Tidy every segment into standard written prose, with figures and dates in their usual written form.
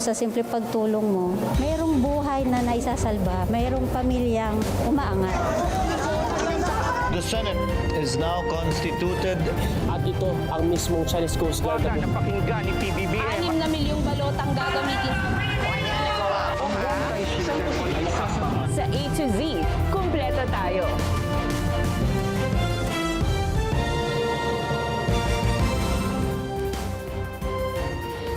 Sa simple pagtulong mo, mayroong buhay na naisasalba, mayroong pamilyang umaangat. The Senate is now constituted. At ito ang mismong Chinese Coast Guard. Napakinggan ni PBBM. 6 na milyong balotang gagamitin sa A to Z. Kumpleto tayo.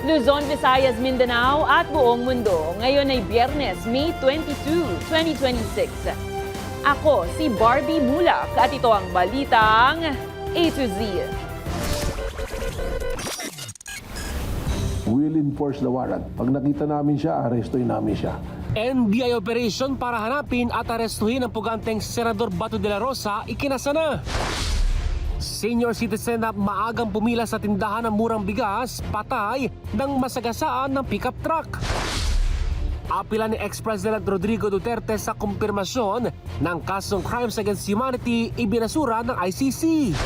Luzon, Visayas, Mindanao at buong mundo. Ngayon ay Biyernes, May 22, 2026. Ako si Barbie Mulak at ito ang balitang A to Z. We'll enforce the warrant. Pag nakita namin siya, arestuin namin siya. NBI operation para hanapin at arestuhin ang puganteng Senador Bato de la Rosa ikinasa na. Senior citizen na maagang pumila sa tindahan ng murang bigas, patay nang masagasaan ng pickup truck. Apila ni ex-President Rodrigo Duterte sa kumpirmasyon ng kasong Crimes Against Humanity ibinasura ng ICC.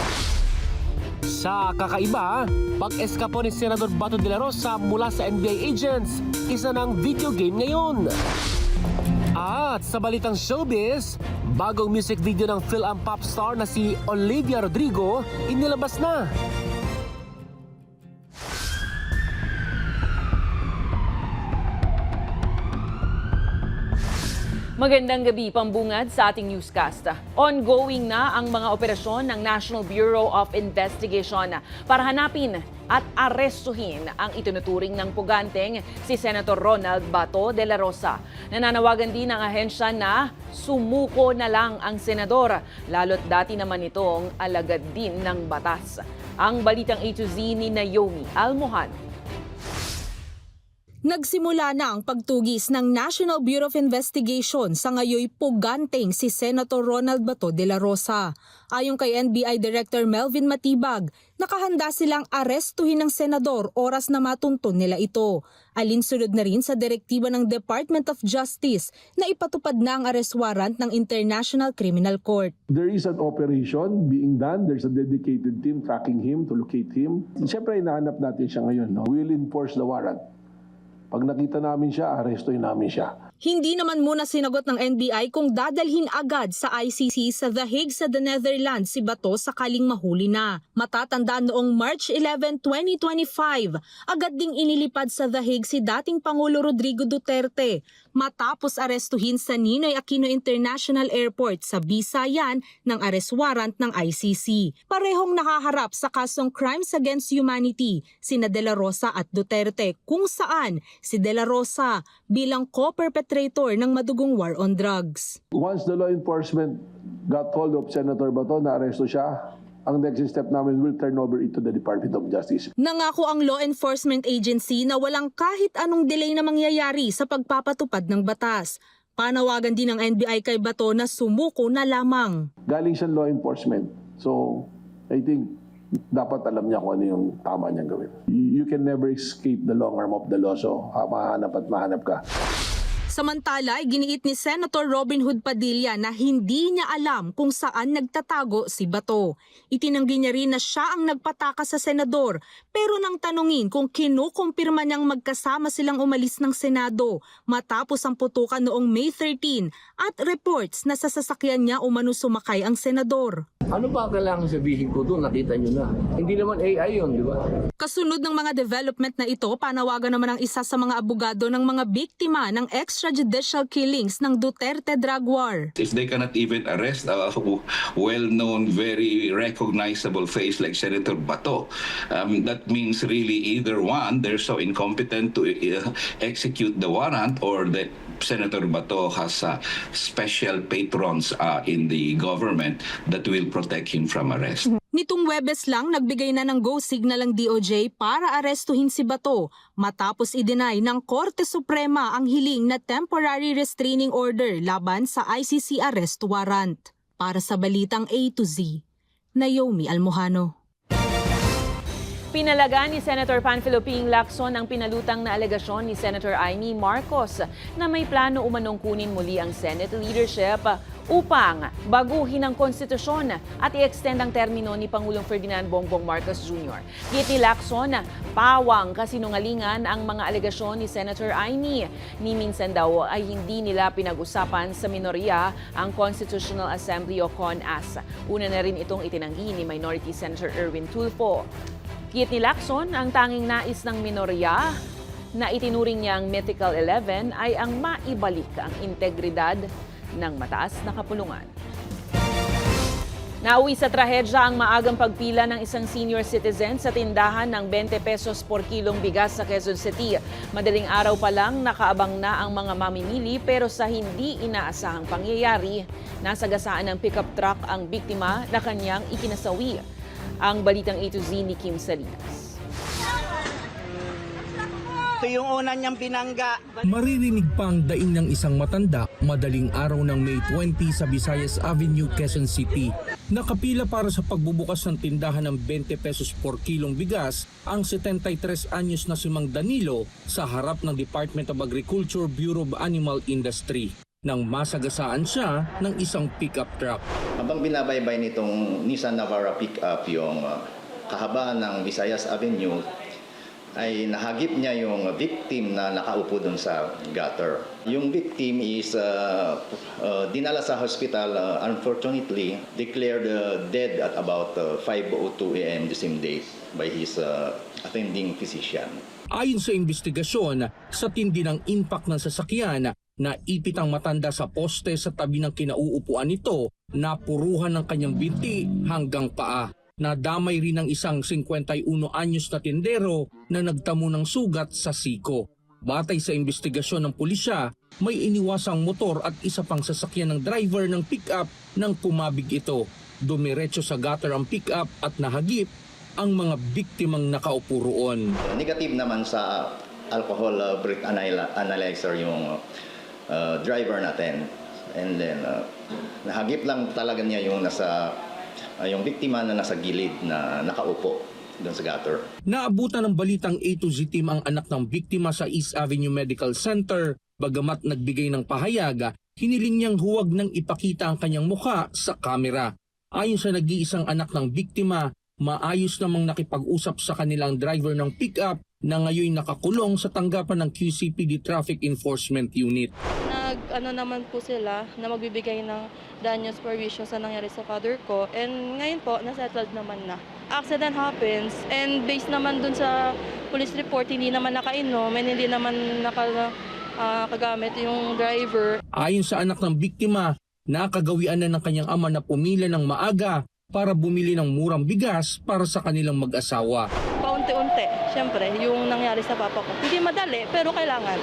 Sa kakaiba, pag-eskapo ni Senador Bato de la Rosa mula sa NBI agents, isa ng video game ngayon. At sa balitang showbiz, bagong music video ng Phil and pop star na si Olivia Rodrigo inilabas na. Magandang gabi, pambungad sa ating newscast. Ongoing na ang mga operasyon ng National Bureau of Investigation para hanapin at arestuhin ang itinuturing ng puganteng si Senator Ronald Bato de la Rosa. Nananawagan din ang ahensya na sumuko na lang ang senador, lalo't dati naman itong alagad din ng batas. Ang balitang A to Z ni Naomi Almohano. Nagsimula na ang pagtugis ng National Bureau of Investigation sa ngayoy puganteng si Senator Ronald Bato de la Rosa. Ayon kay NBI Director Melvin Matibag, nakahanda silang arestuhin ng senador oras na matunton nila ito. Alinsunod na rin sa direktiba ng Department of Justice na ipatupad na ang arrest warrant ng International Criminal Court. There is an operation being done. There's a dedicated team tracking him to locate him. Siyempre, hinahanap natin siya ngayon. No? We'll enforce the warrant. Pag nakita namin siya, arestuin namin siya. Hindi naman muna sinagot ng NBI kung dadalhin agad sa ICC sa The Hague sa the Netherlands si Bato sakaling mahuli na. Matatandaan noong March 11, 2025, agad ding inilipad sa The Hague si dating Pangulo Rodrigo Duterte matapos arestuhin sa Ninoy Aquino International Airport sa Bisayan ng arrest warrant ng ICC. Parehong nakaharap sa kasong Crimes Against Humanity sina De La Rosa at Duterte, kung saan si De La Rosa bilang co-perpetrator ng madugong war on drugs. Once the law enforcement got hold of Senator Bato, na-aresto siya, ang next step namin will turn over it to the Department of Justice. Nangako ang law enforcement agency na walang kahit anong delay na mangyayari sa pagpapatupad ng batas. Panawagan din ng NBI kay Bato na sumuko na lamang. Galing siyang law enforcement. So, I think dapat alam niya kung ano yung tama niyang gawin. You can never escape the long arm of the law. So, mahanap at mahanap ka. Samantala, giniit ni Senator Robin Hood Padilla na hindi niya alam kung saan nagtatago si Bato. Itinanggi niya rin na siya ang nagpatakas sa senador, pero nang tanungin kung kinukumpirma niyang magkasama silang umalis ng Senado matapos ang putukan noong May 13 at reports na sa sasakyan niya umano sumakay ang senador. Ano ba kailangan sabihin ko doon? Nakita nyo na. Hindi naman AI yun, di ba? Kasunod ng mga development na ito, panawagan naman ang isa sa mga abogado ng mga biktima ng extrajudicial killings ng Duterte drug war. If they cannot even arrest a well-known, very recognizable face like Senator Bato, that means really either one, they're so incompetent to execute the warrant, or that Senator Bato has special patrons in the government that will protect him from arrest. Nitong Webes lang, nagbigay na ng go signal ang DOJ para arestuhin si Bato matapos i-deny ng Korte Suprema ang hiling na temporary restraining order laban sa ICC arrest warrant. Para sa balitang A to Z, Naomi Almohano. Pinalagan ni Senator Panfilo Ping Lacson ang pinalutang na alegasyon ni Senator Amy Marcos na may plano umanong kunin muli ang Senate leadership upang baguhin ang konstitusyon at i-extend ang termino ni Pangulong Ferdinand Bongbong Marcos Jr. Git ni Lacson, pawang kasinungalingan ang mga alegasyon ni Senator Amy. Ni minsan daw ay hindi nila pinag-usapan sa minorya ang Constitutional Assembly o CONAS. Una na rin itong itinanggi ni Minority Senator Erwin Tulfo. Git ni Lacson, ang tanging nais ng minorya na itinuring niyang Mythical 11 ay ang maibalik ang integridad ng mataas na kapulungan. Nauwi sa trahedya ang maagang pagpila ng isang senior citizen sa tindahan ng 20 pesos por kilong bigas sa Quezon City. Madaling araw pa lang nakaabang na ang mga mamimili pero sa hindi inaasahang pangyayari, nasagasaan ng pickup truck ang biktima na kanyang ikinasawi. Ang balitang A to Z ni Kim Salinas. Ito yung una niyang binangga. Maririnig pa ang daing ng isang matanda madaling araw ng May 20 sa Visayas Avenue, Quezon City. Nakapila para sa pagbubukas ng tindahan ng 20 pesos por kilong bigas ang 73 anyos na si Mang Danilo sa harap ng Department of Agriculture Bureau of Animal Industry nang masagasaan siya ng isang pickup truck. Habang binabaybay nitong Nissan Navara pickup yung kahabaan ng Visayas Avenue, ay nahagip niya yung victim na nakaupo doon sa gutter. Yung victim is dinala sa hospital, unfortunately declared dead at about 5:02 a.m. the same day by his attending physician. Ayon sa investigasyon, sa tindi ng impact ng sasakyan, naipit ang matanda sa poste sa tabi ng kinauupuan nito, napuruhan ng kanyang binti hanggang paa. Nadamay rin ang isang 51 anyos na tindero na nagtamo ng sugat sa siko. Batay sa investigasyon ng pulisya, may iniwasang motor at isa pang sasakyan ng driver ng pickup nang pumabig ito. Dumiretso sa gutter ang pickup at nahagip ang mga biktimang nakaupo roon. Negative naman sa alcohol breath analyzer yung driver natin. And then nahagip lang talaga niya yung yung biktima na nasa gilid na nakaupo doon sa gutter. Naabutan ng balitang A to Z team ang anak ng biktima sa East Avenue Medical Center. Bagamat nagbigay ng pahayag, hiniling niyang huwag nang ipakita ang kanyang mukha sa kamera. Ayon sa nag-iisang anak ng biktima, maayos namang nakipag-usap sa kanilang driver ng pickup na ngayon nakakulong sa tanggapan ng QCPD Traffic Enforcement Unit. Ano naman po sila na magbibigay ng danyos perwisyo sa nangyari sa father ko, and ngayon po nasettled naman na. Accident happens and based naman dun sa police report, hindi naman nakainom and hindi naman nakagamit yung driver. Ayon sa anak ng biktima, nakagawian na ng kanyang ama na pumila ng maaga para bumili ng murang bigas para sa kanilang mag-asawa. Paunti-unti, syempre, yung nangyari sa papa ko. Hindi madali pero kailangan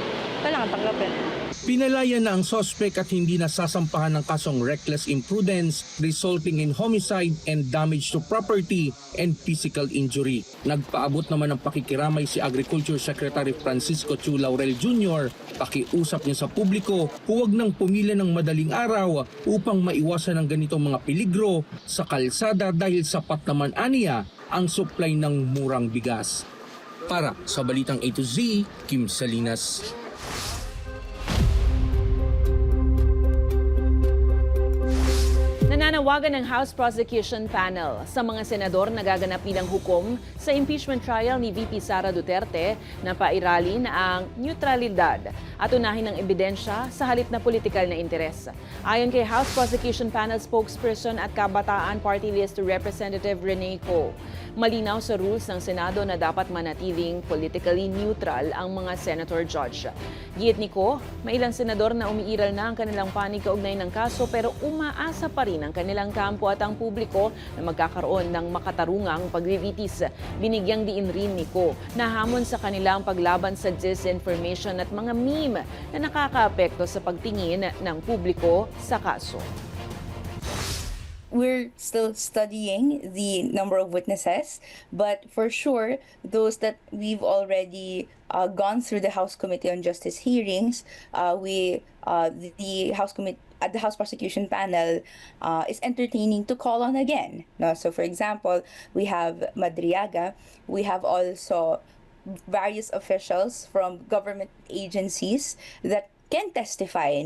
tanggapin. Pinalaya na ang suspect at hindi nasasampahan ng kasong reckless imprudence resulting in homicide and damage to property and physical injury. Nagpaabot naman ng pakikiramay si Agriculture Secretary Francisco Chu Laurel Jr. Pakiusap niya sa publiko, huwag nang pumila ng madaling araw upang maiwasan ang ganitong mga peligro sa kalsada dahil sapat naman aniya ang supply ng murang bigas. Para sa Balitang A to Z, Kim Salinas. Nananawagan ng House Prosecution Panel sa mga senador na gaganap bilang hukom sa impeachment trial ni VP Sara Duterte na pairalin ang neutralidad at unahin ng ebidensya sa halip na politikal na interes. Ayon kay House Prosecution Panel spokesperson at Kabataan Party List Representative Rene Co, malinaw sa rules ng Senado na dapat manatiling politically neutral ang mga senator judge. Giyit ni Co, may ilang senador na umiiral na ang kanilang panig kaugnay ng kaso pero umaasa pa rin ang kanilang kampo at ang publiko na magkakaroon ng makatarungang paglilitis. Binigyang diin rin ni Co na hamon sa kanilang paglaban sa disinformation at mga meme na nakakaapekto sa pagtingin ng publiko sa kaso. we're still studying the number of witnesses, but for sure, those that we've already gone through the House Committee on Justice hearings, the House Committee at the House Prosecution Panel is entertaining to call on again. No? So for example, we have Madriaga, we have also various officials from government agencies that can testify.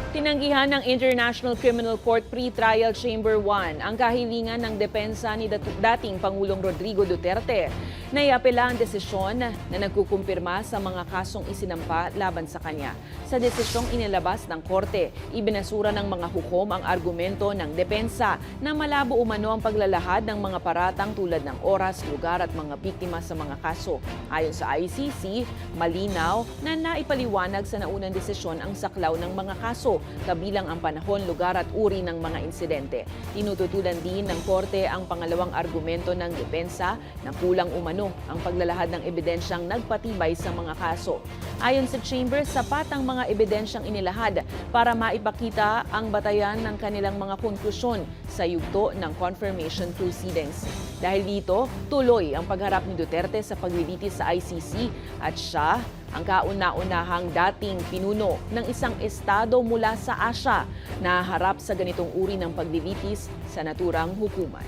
Tinanggihan ng International Criminal Court Pre-Trial Chamber 1 ang kahilingan ng depensa ni dating Pangulong Rodrigo Duterte na iapela ang desisyon na nagkukumpirma sa mga kasong isinampa laban sa kanya. Sa desisyong inilabas ng korte, ibinasura ng mga hukom ang argumento ng depensa na malabo umano ang paglalahad ng mga paratang tulad ng oras, lugar at mga biktima sa mga kaso. Ayon sa ICC, malinaw na naipaliwanag sa naunang desisyon ang saklaw ng mga kaso, kabilang ang panahon, lugar at uri ng mga insidente. Tinututulan din ng korte ang pangalawang argumento ng depensa na kulang umano ang paglalahad ng ebidensyang nagpatibay sa mga kaso. Ayon sa Chamber, sapat ang mga ebidensyang inilahad para maipakita ang batayan ng kanilang mga konklusyon sa yugto ng confirmation proceedings. Dahil dito, tuloy ang pagharap ni Duterte sa paglilitis sa ICC at siya ang kauna-unahang dating pinuno ng isang estado mula sa Asia na harap sa ganitong uri ng paglilitis sa naturang hukuman.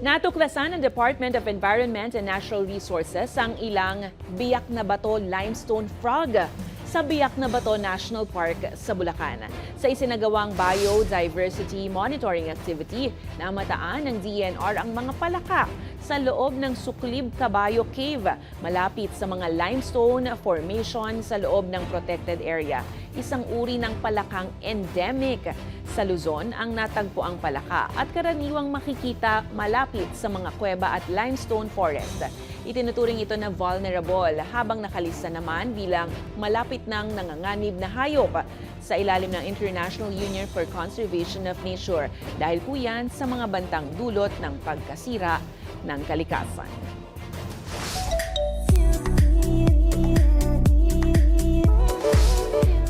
Natuklasan ng Department of Environment and Natural Resources ang ilang biyak na bato limestone frog sa Biak na Bato National Park sa Bulacan. Sa isinagawang biodiversity monitoring activity, namataan ng DENR ang mga palaka sa loob ng Suklib Caballo Cave, malapit sa mga limestone formation sa loob ng protected area. Isang uri ng palakang endemic sa Luzon ang natagpo ang palaka at karaniwang makikita malapit sa mga kuweba at limestone forest. Itinuturing ito na vulnerable habang nakalista naman bilang malapit ng nanganganib na hayop sa ilalim ng International Union for Conservation of Nature dahil po yan sa mga bantang dulot ng pagkasira ng kalikasan.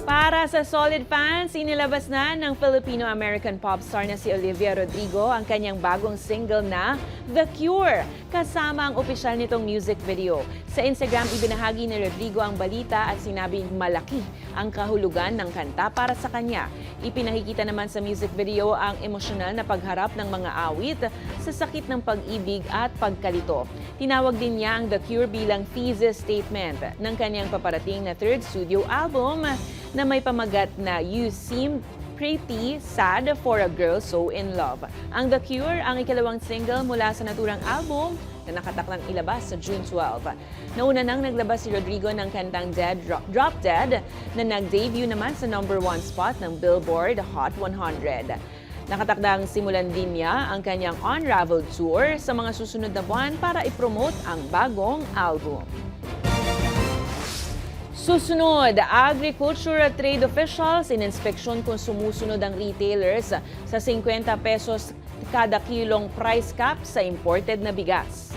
Para sa Solid fans, inilabas na ng Filipino-American pop star na si Olivia Rodrigo ang kanyang bagong single na The Cure, kasama ang opisyal nitong music video. Sa Instagram, ibinahagi ni Rodrigo ang balita at sinabing malaki ang kahulugan ng kanta para sa kanya. Ipinakikita naman sa music video ang emosyonal na pagharap ng mga awit sa sakit ng pag-ibig at pagkalito. Tinawag din niya ang The Cure bilang thesis statement ng kanyang paparating na third studio album na may pamagat na You Seem Pretty Sad for a Girl So in Love. Ang The Cure ang ikalawang single mula sa naturang album na nakataklang ilabas sa June 12. Nauna nang naglabas si Rodrigo ng kantang Drop Dead na nag-debut naman sa #1 spot ng Billboard Hot 100. Nakatakdang simulan din niya ang kanyang Unraveled Tour sa mga susunod na buwan para ipromote ang bagong album. Susunod, agriculture at trade officials in-inspeksyon kung sumusunod ang retailers sa 50 pesos kada kilong price cap sa imported na bigas.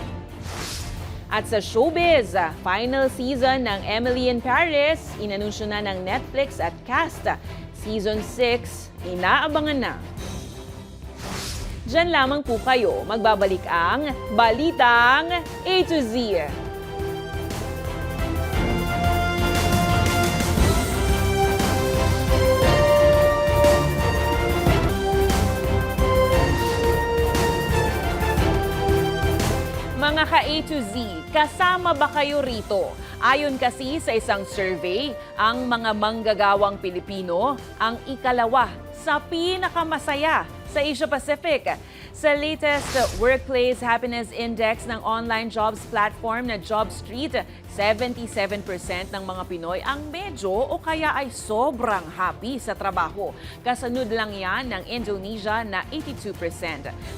At sa showbiz, final season ng Emily in Paris, inanunsyo na ng Netflix at cast. Season 6, inaabangan na. Diyan lamang po kayo, magbabalik ang Balitang A to Z. Mga ka-A to Z, kasama ba kayo rito? Ayon kasi sa isang survey, ang mga manggagawang Pilipino ang ikalawa sa pinakamasaya sa Asia Pacific. Sa latest Workplace Happiness Index ng online jobs platform na JobStreet, 77% ng mga Pinoy ang medyo o kaya ay sobrang happy sa trabaho. Kasunod lang yan ng Indonesia na 82%.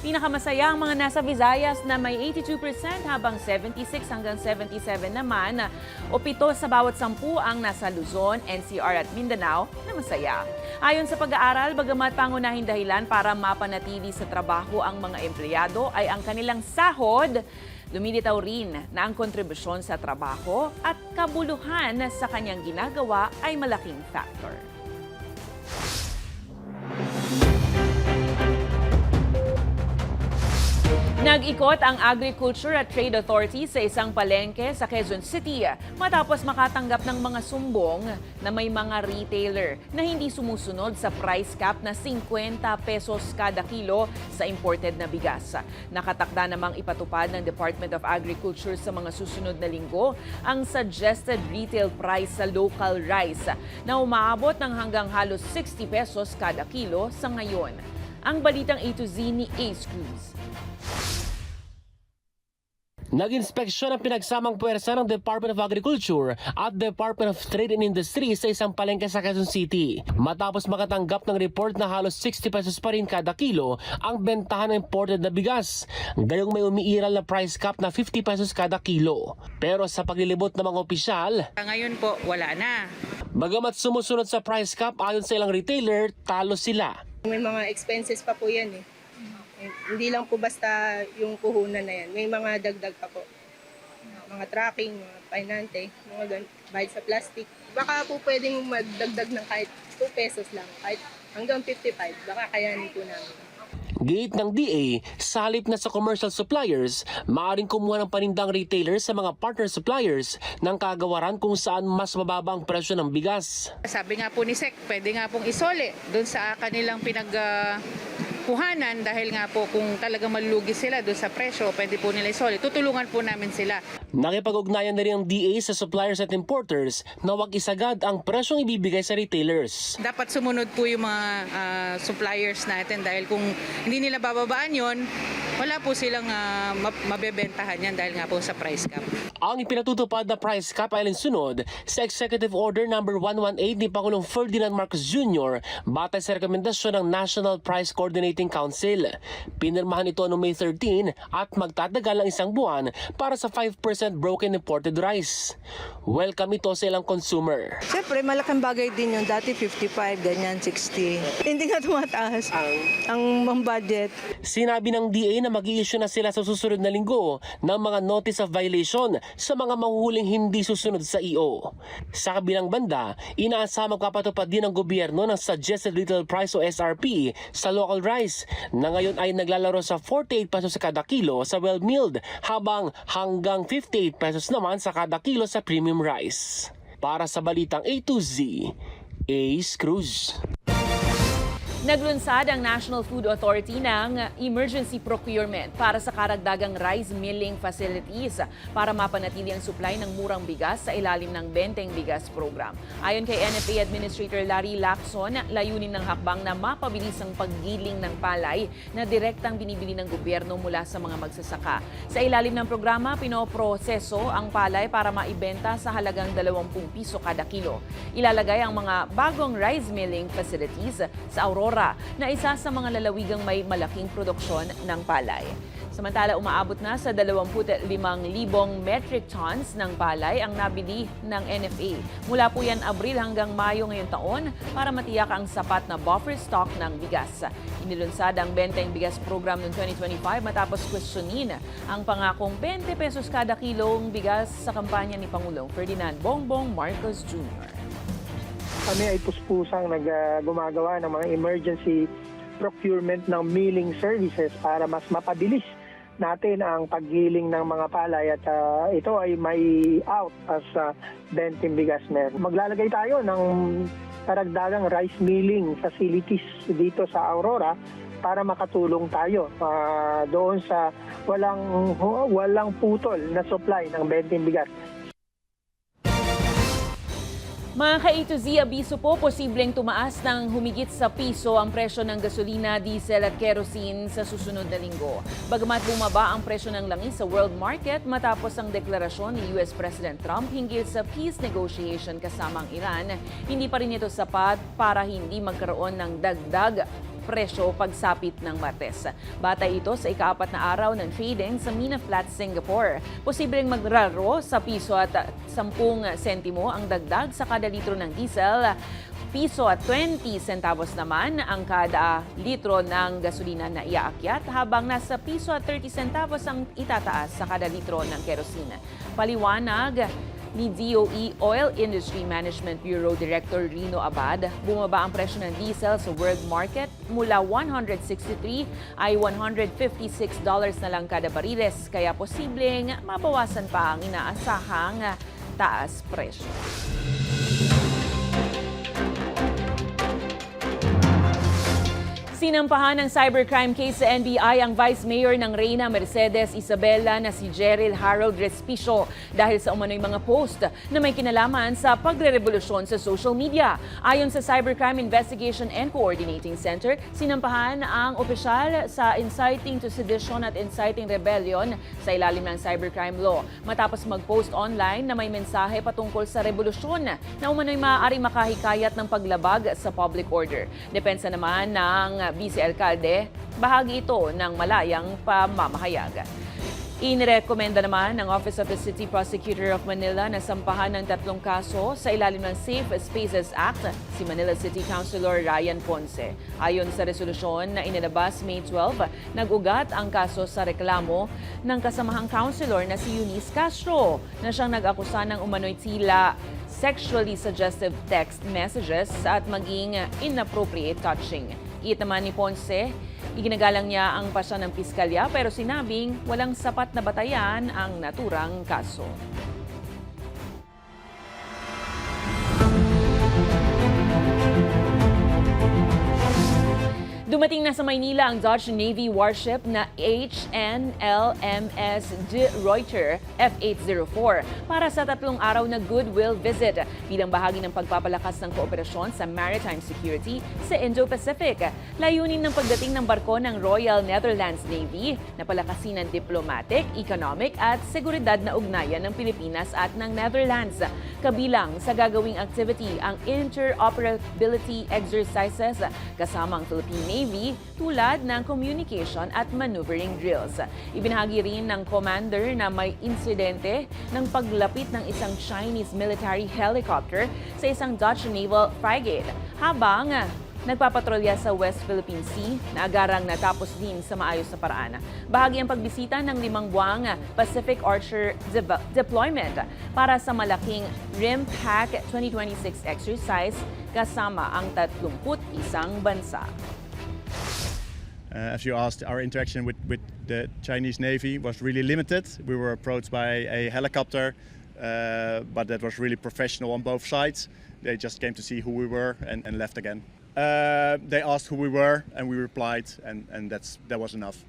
Pinakamasaya ang mga nasa Visayas na may 82% habang 76 hanggang 77 naman o 7 sa bawat 10 ang nasa Luzon, NCR at Mindanao na masaya. Ayon sa pag-aaral, bagamat pangunahing dahilan para mapanatili sa trabaho ang mga empleyado ay ang kanilang sahod, lumilitaw rin na ang kontribusyon sa trabaho at kabuluhan sa kanyang ginagawa ay malaking factor. Nag-ikot ang Agriculture at Trade Authority sa isang palengke sa Quezon City matapos makatanggap ng mga sumbong na may mga retailer na hindi sumusunod sa price cap na 50 pesos kada kilo sa imported na bigas. Nakatakda namang ipatupad ng Department of Agriculture sa mga susunod na linggo ang suggested retail price sa local rice na umaabot ng hanggang halos 60 pesos kada kilo sa ngayon. Ang balitang A to Z ni Ace Cruz. Nag-inspeksyon ang pinagsamang puwersa ng Department of Agriculture at Department of Trade and Industry sa isang palengke sa Quezon City. Matapos makatanggap ng report na halos 60 pesos pa rin kada kilo ang bentahan ng imported na bigas. Gayong may umiiral na price cap na 50 pesos kada kilo. Pero sa paglilibot ng mga opisyal, ngayon po wala na. Bagamat sumusunod sa price cap ayon sa ilang retailer, talo sila. May mga expenses pa po yan eh. Hindi lang po basta yung puhunan na yan. May mga dagdag pa po. Mga tracking, mga pinante, mga bayad sa plastic. Baka po pwedeng magdagdag ng kahit 2 pesos lang, kahit hanggang 55. Baka kayanin po namin. Giit ng DA, sa halip na sa commercial suppliers, maaaring kumuha ng panindang retailers sa mga partner suppliers ng kagawaran kung saan mas mababa ang presyo ng bigas. Sabi nga po ni Sec, pwede nga pong isole doon sa kanilang pinagkuhanan dahil nga po kung talagang malulugi sila doon sa presyo, pwede po nila isole. Tutulungan po namin sila. Nakipag-ugnayan na rin ang DA sa suppliers at importers na wag isagad ang presyong ibibigay sa retailers. Dapat sumunod po yung mga suppliers natin dahil kung hindi nila bababaan yon, wala po silang mabebentahan yan dahil nga po sa price cap. Ang ipinatutupad na price cap ay alinsunod sa Executive Order No. 118 ni Pangulong Ferdinand Marcos Jr. batay sa rekomendasyon ng National Price Coordinating Council. Pinirmahan ito noong May 13 at magtatagal ng isang buwan para sa 5% broken imported rice. Welcome ito sa ilang consumer. Siyempre, malaking bagay din yun. Dati 55, ganyan, 60. Hindi nga tumataas ang budget. Sinabi ng DA na mag-i-issue na sila sa susunod na linggo ng mga notice of violation sa mga mahuhuling hindi susunod sa EO. Sa kabilang banda, inaasa magpapatupad din ng gobyerno ng suggested retail price o SRP sa local rice na ngayon ay naglalaro sa 48 pesos sa kada kilo sa well-milled habang hanggang 58 pesos naman sa kada kilo sa premium rice. Para sa balitang A to Z, Ace Cruz. Naglunsad ang National Food Authority ng emergency procurement para sa karagdagang rice milling facilities para mapanatili ang supply ng murang bigas sa ilalim ng Benteng Bigas Program. Ayon kay NFA Administrator Larry Lacson, layunin ng hakbang na mapabilis ang paggiling ng palay na direktang binibili ng gobyerno mula sa mga magsasaka. Sa ilalim ng programa, pinoproseso ang palay para maibenta sa halagang 20 piso kada kilo. Ilalagay ang mga bagong rice milling facilities sa Aurora na isa sa mga lalawigang may malaking produksyon ng palay. Samantala, umaabot na sa 25,000 metric tons ng palay ang nabili ng NFA. Mula po yan Abril hanggang Mayo ngayong taon para matiyak ang sapat na buffer stock ng bigas. Inilunsad ang Benteng Bigas Program noong 2025 matapos questionin ang pangakong 20 pesos kada kilong bigas sa kampanya ni Pangulong Ferdinand Bongbong Marcos Jr. Kami ay puspusang gumagawa ng mga emergency procurement ng milling services para mas mapabilis natin ang paggiling ng mga palay at ito ay may out as Benteng Bigas Mer. Maglalagay tayo ng karagdagang rice milling facilities dito sa Aurora para makatulong tayo doon sa walang putol na supply ng Benteng Bigas. Mga ka-A to Z, abiso po, posibleng tumaas ng humigit sa piso ang presyo ng gasolina, diesel at kerosene sa susunod na linggo. Bagamat bumaba ang presyo ng langis sa world market matapos ang deklarasyon ni US President Trump hinggil sa peace negotiation kasama ang Iran, hindi pa rin ito sapat para hindi magkaroon ng dagdag presyo pagsapit ng Martes. Batay ito sa ika-4 na araw ng trading sa Mina Flats, Singapore. Posibleng magraro sa piso at 10 sentimo ang dagdag sa kada litro ng diesel. Piso at 20 centavos naman ang kada litro ng gasolina na iaakyat, habang nasa piso at 30 centavos ang itataas sa kada litro ng kerosene. Paliwanag ni DOE Oil Industry Management Bureau Director Rino Abad, bumaba ang presyo ng diesel sa world market mula 163 ay $156 na lang kada bariles, kaya posibleng mabawasan pa ang inaasahang taas presyo. Sinampahan ng cybercrime case sa NBI ang Vice Mayor ng Reyna Mercedes Isabela na si Jeryl Harold Respicio dahil sa umano'y mga post na may kinalaman sa pagre-revolusyon sa social media. Ayon sa Cybercrime Investigation and Coordinating Center, sinampahan ang opisyal sa inciting to sedition at inciting rebellion sa ilalim ng cybercrime law matapos mag-post online na may mensahe patungkol sa revolusyon na umano'y maaaring makahikayat ng paglabag sa public order. Depensa naman ng Vice-Alcalde, bahagi ito ng malayang pamamahayag. Inirekomenda naman ng Office of the City Prosecutor of Manila na sampahan ng 3 kaso sa ilalim ng Safe Spaces Act si Manila City Councilor Ryan Ponce. Ayon sa resolusyon na inilabas May 12, nag-ugat ang kaso sa reklamo ng kasamahang councilor na si Eunice Castro na siyang nag-akusa ng umano'y tila sexually suggestive text messages at maging inappropriate touching. Iit naman ni Ponce, iginagalang niya ang pasya ng piskalya pero sinabing walang sapat na batayan ang naturang kaso. Dumating na sa Maynila ang Dutch Navy warship na HNLMS De Ruyter F804 para sa 3 araw na goodwill visit bilang bahagi ng pagpapalakas ng kooperasyon sa maritime security sa Indo-Pacific. Layunin ng pagdating ng barko ng Royal Netherlands Navy na palakasin ang diplomatic, economic at seguridad na ugnayan ng Pilipinas at ng Netherlands. Kabilang sa gagawing activity ang interoperability exercises kasama ang Philippine Navy tulad ng communication at maneuvering drills. Ibinahagi rin ng commander na may insidente ng paglapit ng isang Chinese military helicopter sa isang Dutch naval frigate habang nagpapatrolya sa West Philippine Sea na agarang natapos din sa maayos na paraan. Bahagi ang pagbisita ng 5 buwang Pacific Archer deployment para sa malaking RIMPAC 2026 exercise kasama ang 31 bansa. As you asked, our interaction with the Chinese Navy was really limited. We were approached by a helicopter, but that was really professional on both sides. They just came to see who we were and left again. They asked who we were and we replied, and that was enough.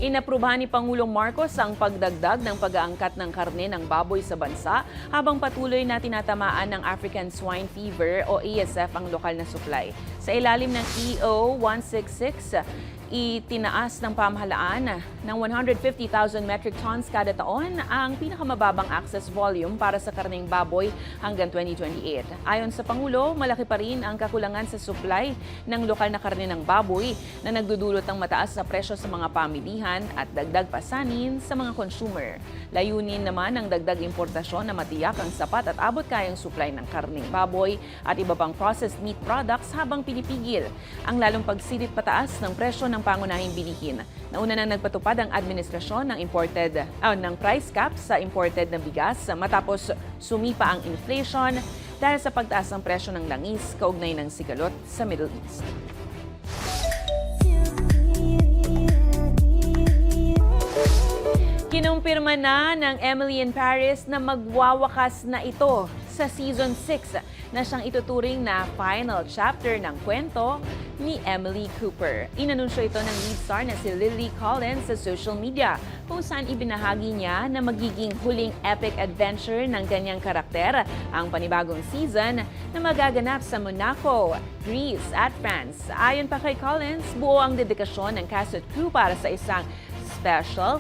Inaprubahan ni Pangulong Marcos ang pagdagdag ng pag-aangkat ng karne ng baboy sa bansa habang patuloy na tinatamaan ng African Swine Fever o ASF ang lokal na supply. Sa ilalim ng EO 166, itinaas ng pamahalaan ng 150,000 metric tons kada taon ang pinakamababang access volume para sa karneng baboy hanggang 2028. Ayon sa Pangulo, malaki pa rin ang kakulangan sa supply ng lokal na karne ng baboy na nagdudulot ng mataas na presyo sa mga pamilihan at dagdag pasanin sa mga consumer. Layunin naman ng dagdag importasyon na matiyak ang sapat at abot kayang supply ng karneng baboy at iba pang processed meat products habang pinipigil ang lalong pagsilit pataas ng presyo ng pangunahing bilihin. Nauna na nagpatupad ang administrasyon ng price cap sa imported na bigas matapos sumipa ang inflation dahil sa pagtaas ng presyo ng langis kaugnay ng sigalot sa Middle East. Kinumpirma na ng Emily in Paris na magwawakas na ito sa Season 6 na siyang ituturing na final chapter ng kwento ni Emily Cooper. Inanunsyo ito ng lead star na si Lily Collins sa social media kung saan ibinahagi niya na magiging huling epic adventure ng kanyang karakter ang panibagong season na magaganap sa Monaco, Greece at France. Ayon pa kay Collins, buo ang dedikasyon ng cast at crew para sa isang special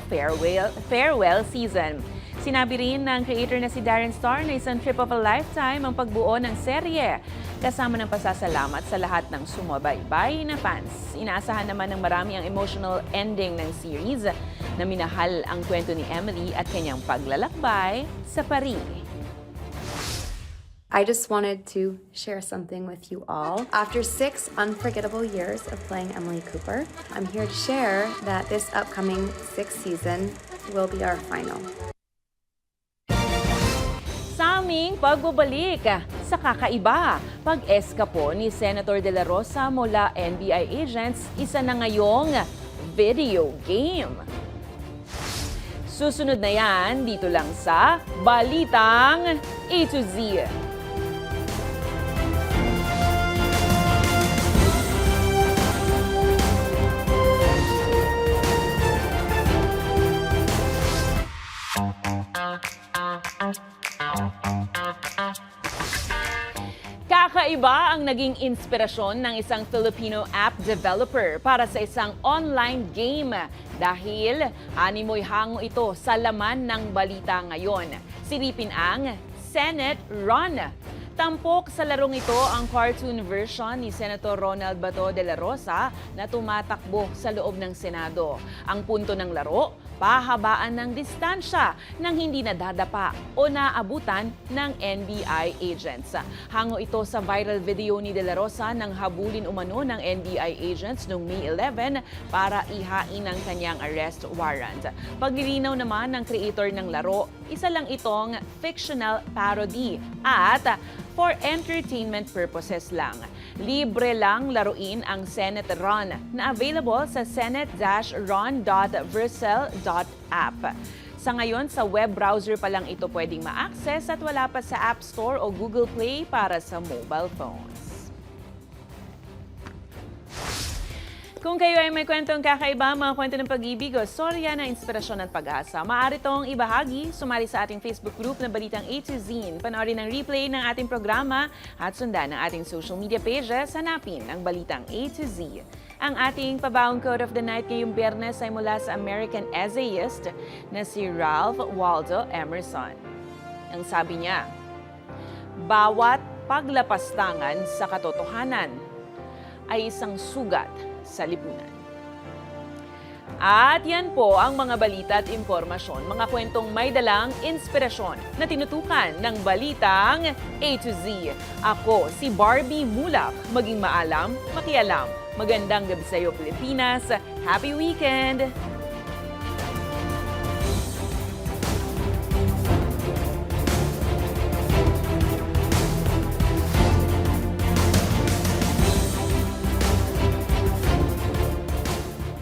farewell season. Sinabi rin ng creator na si Darren Star na isang trip of a lifetime ang pagbuo ng serye, kasama ng pasasalamat sa lahat ng sumubaybay na fans. Inaasahan naman ng marami ang emotional ending ng series na minahal ang kwento ni Emily at kanyang paglalakbay sa Paris. I just wanted to share something with you all. After 6 unforgettable years of playing Emily Cooper, I'm here to share that this upcoming 6th season will be our final. Sa aming pagbabalik sa kakaiba, pag-eskapo ni Senator De La Rosa mula NBI agents, isa na ngayong video game. Susunod na yan dito lang sa Balitang A to Z. Kakaiba ang naging inspirasyon ng isang Filipino app developer para sa isang online game dahil animoy hango ito sa laman ng balita ngayon. Silipin ang Senate Run. Tampok sa larong ito ang cartoon version ni Senator Ronald Bato de la Rosa na tumatakbo sa loob ng Senado. Ang punto ng laro, pahabaan ng distansya nang hindi nadadapa o naabutan ng NBI agents. Hango ito sa viral video ni De La Rosa nang habulin umano ng NBI agents noong May 11 para ihain ang kanyang arrest warrant. Paglilinaw naman ng creator ng laro, isa lang itong fictional parody at for entertainment purposes lang. Libre lang laruin ang Senate Run na available sa senate-run.vercel.app. Sa ngayon, sa web browser pa lang ito pwedeng ma-access at wala pa sa App Store o Google Play para sa mobile phones. Kung kayo ay may kwentong kakaiba, mga kwento ng pag-ibig o storya na inspirasyon at pag-asa, maaari itong ibahagi, sumali sa ating Facebook group na Balitang A to Z, panoorin ang replay ng ating programa at sundan ang ating social media pages, hanapin ang Balitang A to Z. Ang ating pabaong quote of the night ngayong Biyernes ay mula sa American essayist na si Ralph Waldo Emerson. Ang sabi niya, bawat paglapastangan sa katotohanan ay isang sugat sa lipunan. At yan po ang mga balita at impormasyon, mga kwentong may dalang inspirasyon na tinutukan ng Balitang A to Z. Ako si Barbie Mulak, maging maalam, makialam. Magandang gabi sa iyo, Pilipinas. Happy weekend!